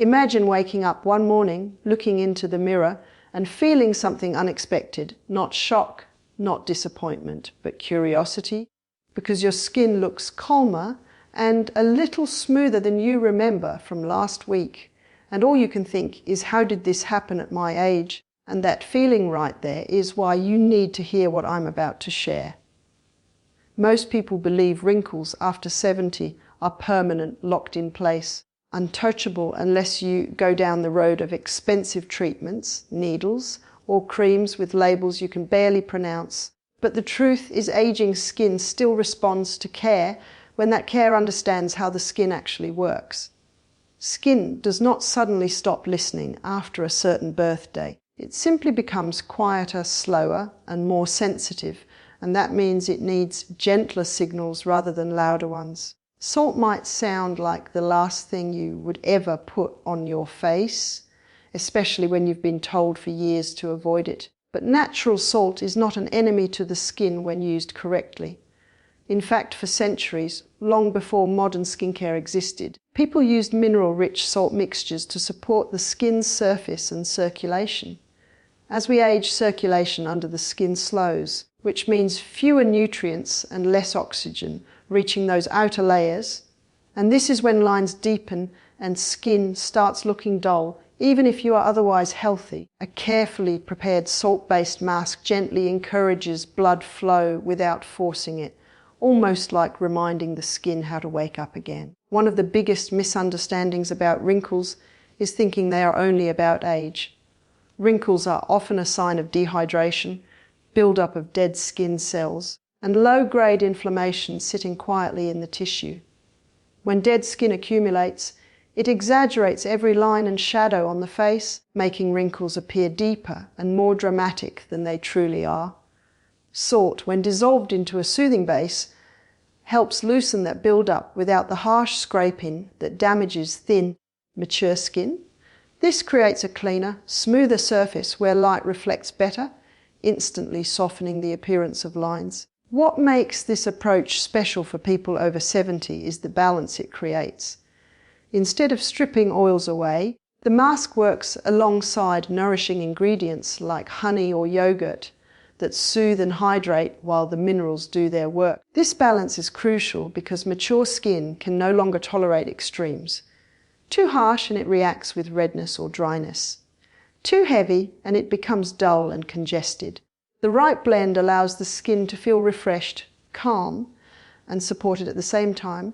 Imagine waking up one morning, looking into the mirror, and feeling something unexpected, not shock, not disappointment, but curiosity, because your skin looks calmer and a little smoother than you remember from last week. And all you can think is, how did this happen at my age? And that feeling right there is why you need to hear what I'm about to share. Most people believe wrinkles after 70 are permanent, locked in place, untouchable unless you go down the road of expensive treatments, needles, or creams with labels you can barely pronounce. But the truth is, aging skin still responds to care when that care understands how the skin actually works. Skin does not suddenly stop listening after a certain birthday. It simply becomes quieter, slower, and more sensitive, and that means it needs gentler signals rather than louder ones. Salt might sound like the last thing you would ever put on your face, especially when you've been told for years to avoid it. But natural salt is not an enemy to the skin when used correctly. In fact, for centuries, long before modern skincare existed, people used mineral-rich salt mixtures to support the skin's surface and circulation. As we age, circulation under the skin slows, which means fewer nutrients and less oxygen reaching those outer layers. And this is when lines deepen and skin starts looking dull, even if you are otherwise healthy. A carefully prepared salt-based mask gently encourages blood flow without forcing it, almost like reminding the skin how to wake up again. One of the biggest misunderstandings about wrinkles is thinking they are only about age. Wrinkles are often a sign of dehydration, build-up of dead skin cells, and low-grade inflammation sitting quietly in the tissue. When dead skin accumulates, it exaggerates every line and shadow on the face, making wrinkles appear deeper and more dramatic than they truly are. Salt, when dissolved into a soothing base, helps loosen that build-up without the harsh scraping that damages thin, mature skin. This creates a cleaner, smoother surface where light reflects better, instantly softening the appearance of lines. What makes this approach special for people over 70 is the balance it creates. Instead of stripping oils away, the mask works alongside nourishing ingredients like honey or yogurt that soothe and hydrate while the minerals do their work. This balance is crucial because mature skin can no longer tolerate extremes. Too harsh and it reacts with redness or dryness. Too heavy and it becomes dull and congested. The right blend allows the skin to feel refreshed, calm, and supported at the same time.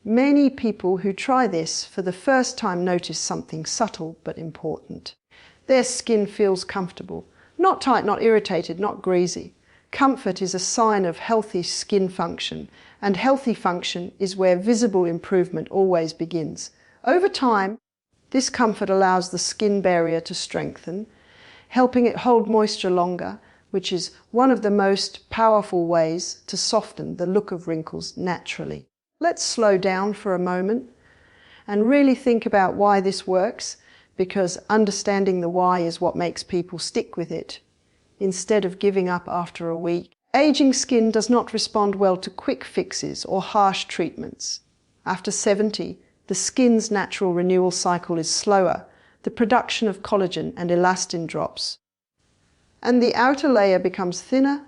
Many people who try this for the first time notice something subtle but important. Their skin feels comfortable. Not tight, not irritated, not greasy. Comfort is a sign of healthy skin function, and healthy function is where visible improvement always begins. Over time, this comfort allows the skin barrier to strengthen, helping it hold moisture longer, which is one of the most powerful ways to soften the look of wrinkles naturally. Let's slow down for a moment and really think about why this works, because understanding the why is what makes people stick with it, instead of giving up after a week. Aging skin does not respond well to quick fixes or harsh treatments. After 70, the skin's natural renewal cycle is slower. The production of collagen and elastin drops, and the outer layer becomes thinner,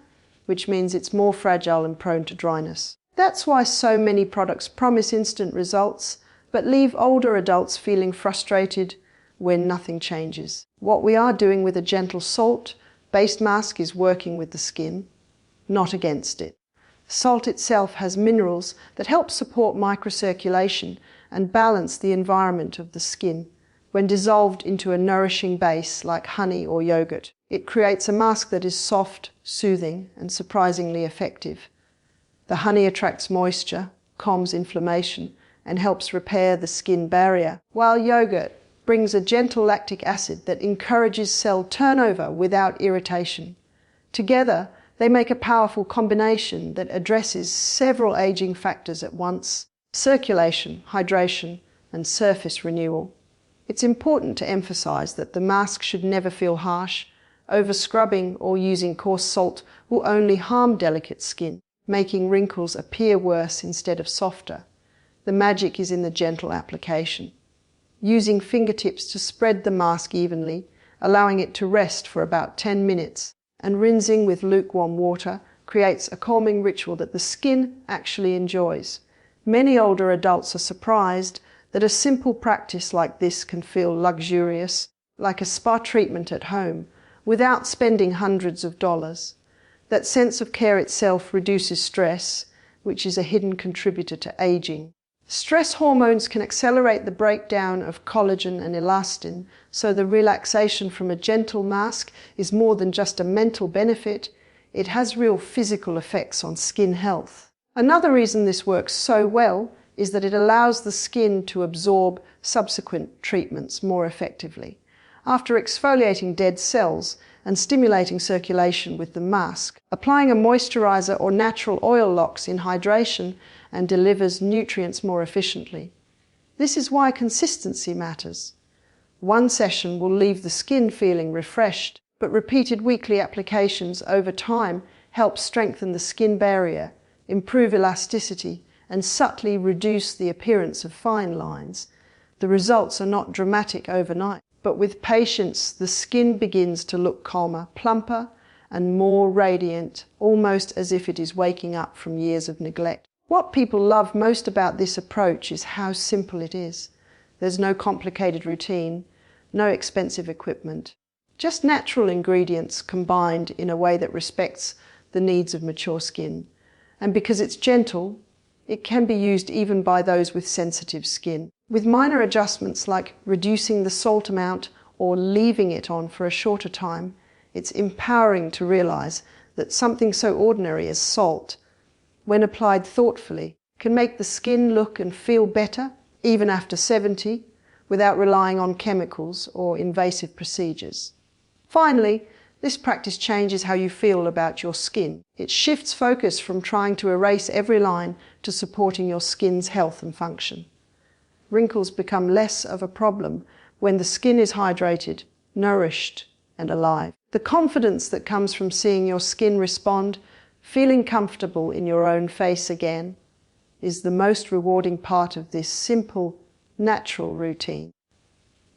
which means it's more fragile and prone to dryness. That's why so many products promise instant results, but leave older adults feeling frustrated when nothing changes. What we are doing with a gentle salt-based mask is working with the skin, not against it. Salt itself has minerals that help support microcirculation and balance the environment of the skin. When dissolved into a nourishing base like honey or yogurt, it creates a mask that is soft, soothing, and surprisingly effective. The honey attracts moisture, calms inflammation, and helps repair the skin barrier, while yogurt brings a gentle lactic acid that encourages cell turnover without irritation. Together, they make a powerful combination that addresses several aging factors at once: circulation, hydration, and surface renewal. It's important to emphasize that the mask should never feel harsh. Over-scrubbing or using coarse salt will only harm delicate skin, making wrinkles appear worse instead of softer. The magic is in the gentle application. using fingertips to spread the mask evenly, allowing it to rest for about 10 minutes, and rinsing with lukewarm water creates a calming ritual that the skin actually enjoys. Many older adults are surprised that a simple practice like this can feel luxurious, like a spa treatment at home, without spending hundreds of dollars. That sense of care itself reduces stress, which is a hidden contributor to aging. Stress hormones can accelerate the breakdown of collagen and elastin, so the relaxation from a gentle mask is more than just a mental benefit, it has real physical effects on skin health. Another reason this works so well is that it allows the skin to absorb subsequent treatments more effectively. After exfoliating dead cells and stimulating circulation with the mask, applying a moisturizer or natural oil locks in hydration and delivers nutrients more efficiently. This is why consistency matters. One session will leave the skin feeling refreshed, but repeated weekly applications over time help strengthen the skin barrier, improve elasticity, and subtly reduce the appearance of fine lines. The results are not dramatic overnight, but with patience, the skin begins to look calmer, plumper, and more radiant, almost as if it is waking up from years of neglect. What people love most about this approach is how simple it is. There's no complicated routine, no expensive equipment, just natural ingredients combined in a way that respects the needs of mature skin. And because it's gentle, it can be used even by those with sensitive skin. With minor adjustments like reducing the salt amount or leaving it on for a shorter time, it's empowering to realize that something so ordinary as salt, when applied thoughtfully, can make the skin look and feel better, even after 70, without relying on chemicals or invasive procedures. Finally, this practice changes how you feel about your skin. It shifts focus from trying to erase every line to supporting your skin's health and function. Wrinkles become less of a problem when the skin is hydrated, nourished, and alive. The confidence that comes from seeing your skin respond, feeling comfortable in your own face again, is the most rewarding part of this simple, natural routine.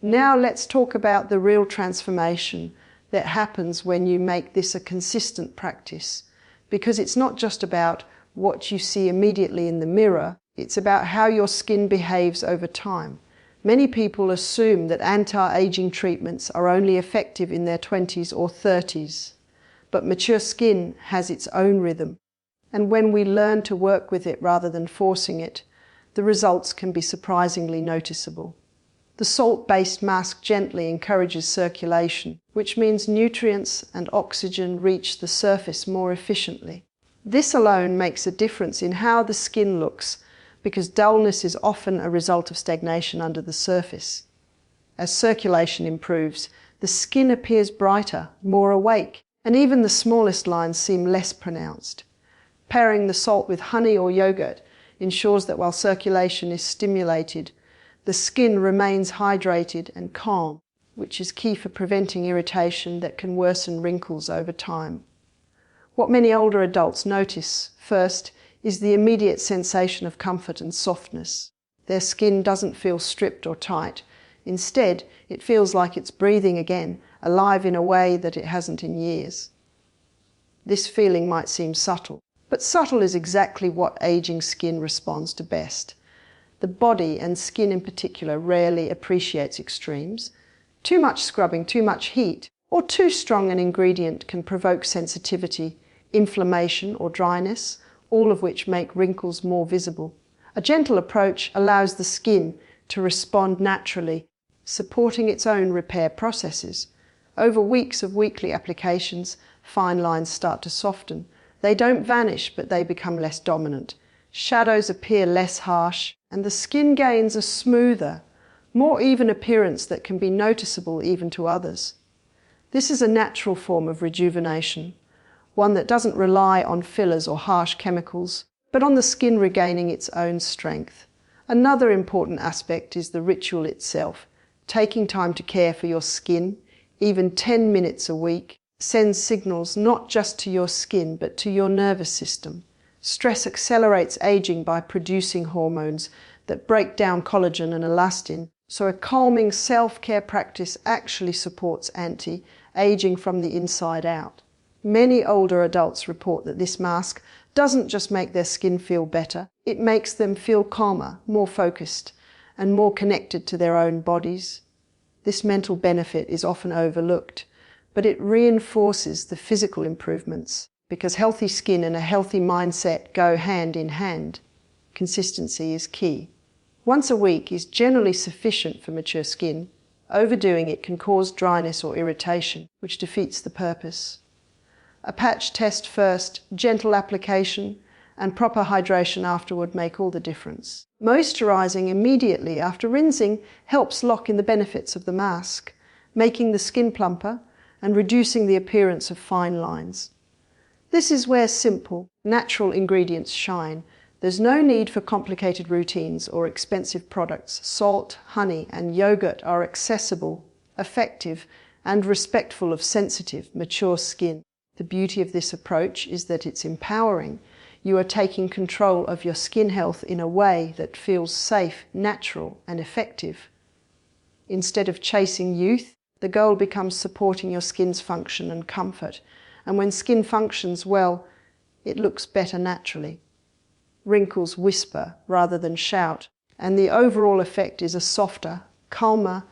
Now let's talk about the real transformation that happens when you make this a consistent practice, because it's not just about what you see immediately in the mirror, it's about how your skin behaves over time. Many people assume that anti-aging treatments are only effective in their 20s or 30s, but mature skin has its own rhythm, and when we learn to work with it rather than forcing it, the results can be surprisingly noticeable. The salt-based mask gently encourages circulation, which means nutrients and oxygen reach the surface more efficiently. This alone makes a difference in how the skin looks, because dullness is often a result of stagnation under the surface. As circulation improves, the skin appears brighter, more awake, and even the smallest lines seem less pronounced. Pairing the salt with honey or yogurt ensures that while circulation is stimulated, the skin remains hydrated and calm, which is key for preventing irritation that can worsen wrinkles over time. What many older adults notice first is the immediate sensation of comfort and softness. Their skin doesn't feel stripped or tight. Instead, it feels like it's breathing again, alive in a way that it hasn't in years. This feeling might seem subtle, but subtle is exactly what aging skin responds to best. The body, and skin in particular, rarely appreciates extremes. Too much scrubbing, too much heat, or too strong an ingredient can provoke sensitivity, inflammation, or dryness, all of which make wrinkles more visible. A gentle approach allows the skin to respond naturally, supporting its own repair processes. Over weeks of weekly applications, fine lines start to soften. They don't vanish, but they become less dominant. Shadows appear less harsh, and the skin gains a smoother, more even appearance that can be noticeable even to others. This is a natural form of rejuvenation, one that doesn't rely on fillers or harsh chemicals, but on the skin regaining its own strength. Another important aspect is the ritual itself. Taking time to care for your skin, even 10 minutes a week, sends signals not just to your skin but to your nervous system. Stress accelerates aging by producing hormones that break down collagen and elastin, So a calming self-care practice actually supports anti-aging from the inside out. Many older adults report that this mask doesn't just make their skin feel better, it makes them feel calmer, more focused, and more connected to their own bodies. This mental benefit is often overlooked, but it reinforces the physical improvements because healthy skin and a healthy mindset go hand in hand. Consistency is key. Once a week is generally sufficient for mature skin. Overdoing it can cause dryness or irritation, which defeats the purpose. A patch test first, gentle application, and proper hydration afterward make all the difference. Moisturizing immediately after rinsing helps lock in the benefits of the mask, making the skin plumper and reducing the appearance of fine lines. This is where simple, natural ingredients shine. There's no need for complicated routines or expensive products. Salt, honey, and yogurt are accessible, effective, and respectful of sensitive, mature skin. The beauty of this approach is that it's empowering. You are taking control of your skin health in a way that feels safe, natural, and effective. Instead of chasing youth, the goal becomes supporting your skin's function and comfort. And when skin functions well, it looks better naturally. Wrinkles whisper rather than shout, and the overall effect is a softer, calmer,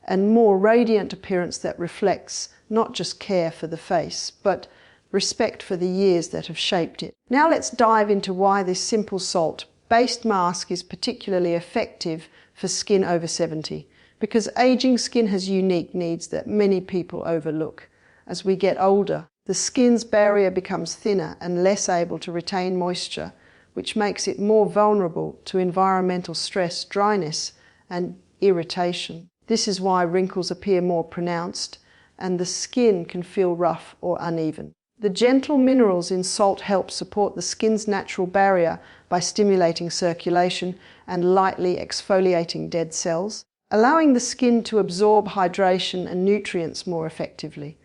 and more radiant appearance that reflects not just care for the face, but respect for the years that have shaped it. Now let's dive into why this simple salt-based mask is particularly effective for skin over 70, because aging skin has unique needs that many people overlook. As we get older, the skin's barrier becomes thinner and less able to retain moisture, which makes it more vulnerable to environmental stress, dryness, and irritation. This is why wrinkles appear more pronounced and the skin can feel rough or uneven. The gentle minerals in salt help support the skin's natural barrier by stimulating circulation and lightly exfoliating dead cells, allowing the skin to absorb hydration and nutrients more effectively.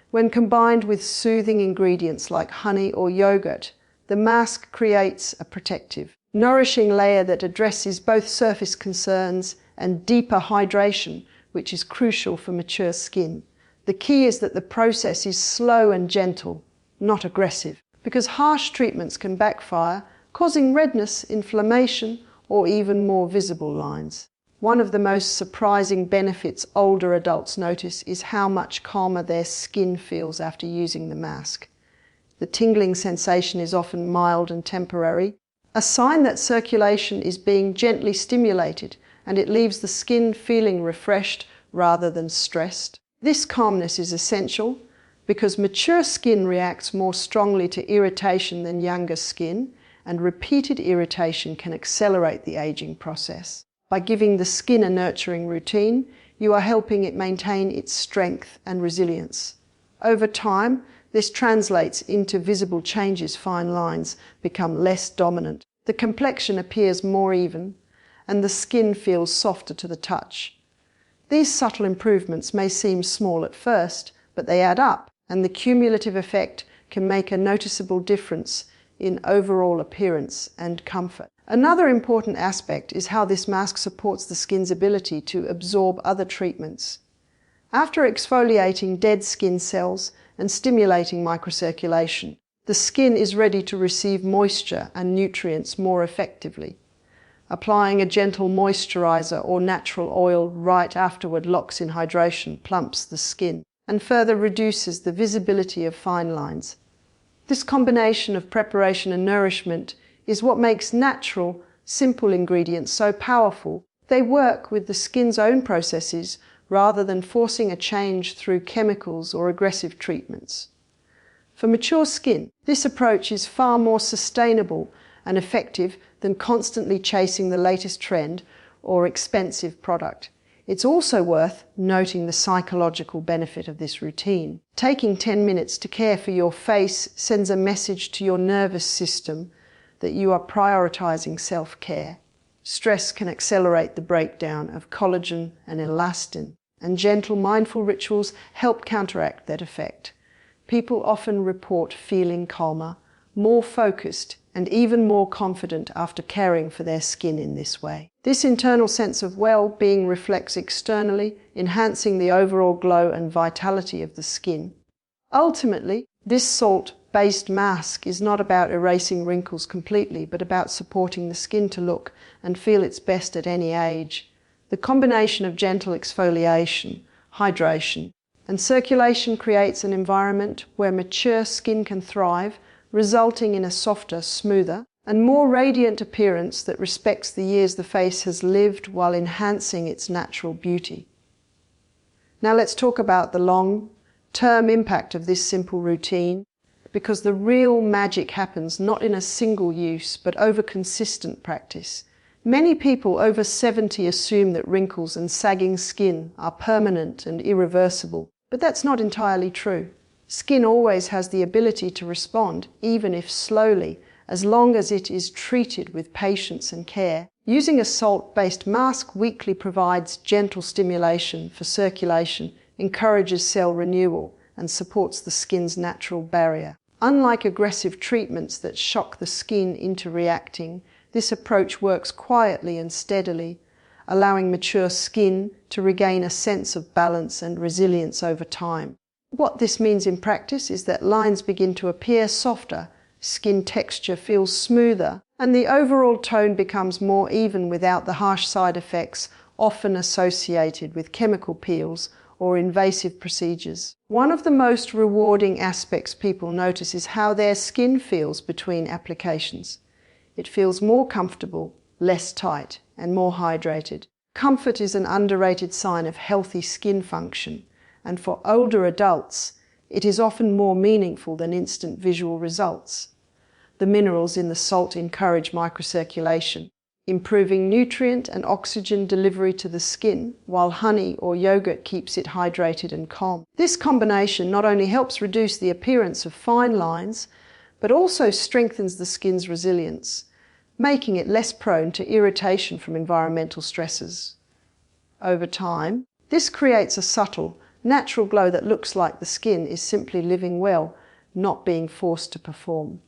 When combined with soothing ingredients like honey or yogurt, the mask creates a protective, nourishing layer that addresses both surface concerns and deeper hydration, which is crucial for mature skin. The key is that the process is slow and gentle, not aggressive, because harsh treatments can backfire, causing redness, inflammation, or even more visible lines. One of the most surprising benefits older adults notice is how much calmer their skin feels after using the mask. The tingling sensation is often mild and temporary, a sign that circulation is being gently stimulated and it leaves the skin feeling refreshed rather than stressed. This calmness is essential because mature skin reacts more strongly to irritation than younger skin, and repeated irritation can accelerate the aging process. By giving the skin a nurturing routine, you are helping it maintain its strength and resilience. Over time, this translates into visible changes. Fine lines become less dominant. The complexion appears more even, and the skin feels softer to the touch. These subtle improvements may seem small at first, but they add up, and the cumulative effect can make a noticeable difference in overall appearance and comfort. Another important aspect is how this mask supports the skin's ability to absorb other treatments. After exfoliating dead skin cells and stimulating microcirculation, the skin is ready to receive moisture and nutrients more effectively. Applying a gentle moisturizer or natural oil right afterward locks in hydration, plumps the skin, and further reduces the visibility of fine lines. This combination of preparation and nourishment is what makes natural, simple ingredients so powerful. They work with the skin's own processes rather than forcing a change through chemicals or aggressive treatments. For mature skin, this approach is far more sustainable and effective than constantly chasing the latest trend or expensive product. It's also worth noting the psychological benefit of this routine. Taking 10 minutes to care for your face sends a message to your nervous system that you are prioritizing self-care. Stress can accelerate the breakdown of collagen and elastin, and gentle, mindful rituals help counteract that effect. People often report feeling calmer, more focused, and even more confident after caring for their skin in this way. This internal sense of well-being reflects externally, enhancing the overall glow and vitality of the skin. Ultimately, this salt-based mask is not about erasing wrinkles completely, but about supporting the skin to look and feel its best at any age. The combination of gentle exfoliation, hydration, and circulation creates an environment where mature skin can thrive, resulting in a softer, smoother, and more radiant appearance that respects the years the face has lived while enhancing its natural beauty. Now let's talk about the long-term impact of this simple routine, because the real magic happens not in a single use, but over consistent practice. Many people over 70 assume that wrinkles and sagging skin are permanent and irreversible, but that's not entirely true. Skin always has the ability to respond, even if slowly, as long as it is treated with patience and care. Using a salt-based mask weekly provides gentle stimulation for circulation, encourages cell renewal, and supports the skin's natural barrier. Unlike aggressive treatments that shock the skin into reacting, this approach works quietly and steadily, allowing mature skin to regain a sense of balance and resilience over time. What this means in practice is that lines begin to appear softer, skin texture feels smoother, and the overall tone becomes more even without the harsh side effects often associated with chemical peels or invasive procedures. One of the most rewarding aspects people notice is how their skin feels between applications. It feels more comfortable, less tight, and more hydrated. Comfort is an underrated sign of healthy skin function, and for older adults, it is often more meaningful than instant visual results. The minerals in the salt encourage microcirculation, improving nutrient and oxygen delivery to the skin, while honey or yogurt keeps it hydrated and calm. This combination not only helps reduce the appearance of fine lines, but also strengthens the skin's resilience, making it less prone to irritation from environmental stresses. Over time, this creates a subtle, natural glow that looks like the skin is simply living well, not being forced to perform.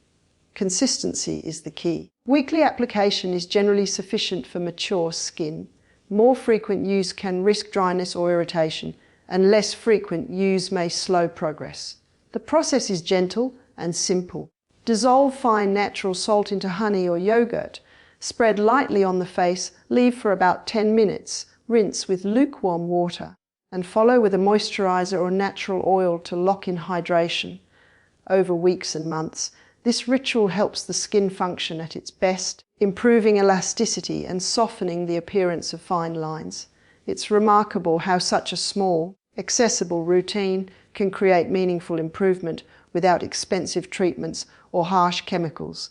Consistency is the key. Weekly application is generally sufficient for mature skin. More frequent use can risk dryness or irritation, and less frequent use may slow progress. The process is gentle and simple. Dissolve fine natural salt into honey or yogurt. Spread lightly on the face, leave for about 10 minutes, rinse with lukewarm water, and follow with a moisturizer or natural oil to lock in hydration. Over weeks and months, this ritual helps the skin function at its best, improving elasticity and softening the appearance of fine lines. It's remarkable how such a small, accessible routine can create meaningful improvement without expensive treatments or harsh chemicals.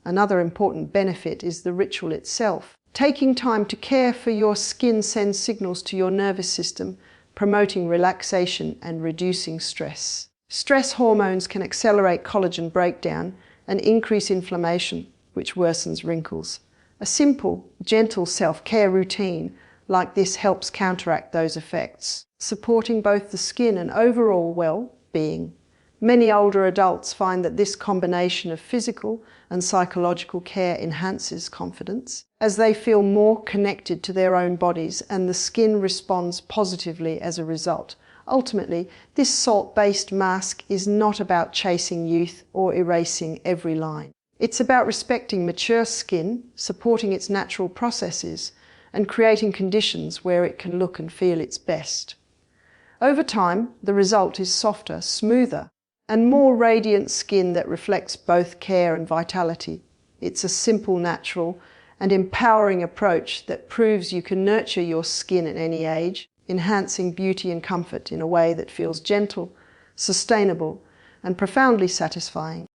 Another important benefit is the ritual itself. Taking time to care for your skin sends signals to your nervous system, promoting relaxation and reducing stress. Stress hormones can accelerate collagen breakdown and increase inflammation, which worsens wrinkles. A simple, gentle self-care routine like this helps counteract those effects, supporting both the skin and overall well-being. Many older adults find that this combination of physical and psychological care enhances confidence, as they feel more connected to their own bodies and the skin responds positively as a result. Ultimately, this salt-based mask is not about chasing youth or erasing every line. It's about respecting mature skin, supporting its natural processes, and creating conditions where it can look and feel its best. Over time, the result is softer, smoother, and more radiant skin that reflects both care and vitality. It's a simple, natural, and empowering approach that proves you can nurture your skin at any age, enhancing beauty and comfort in a way that feels gentle, sustainable, and profoundly satisfying.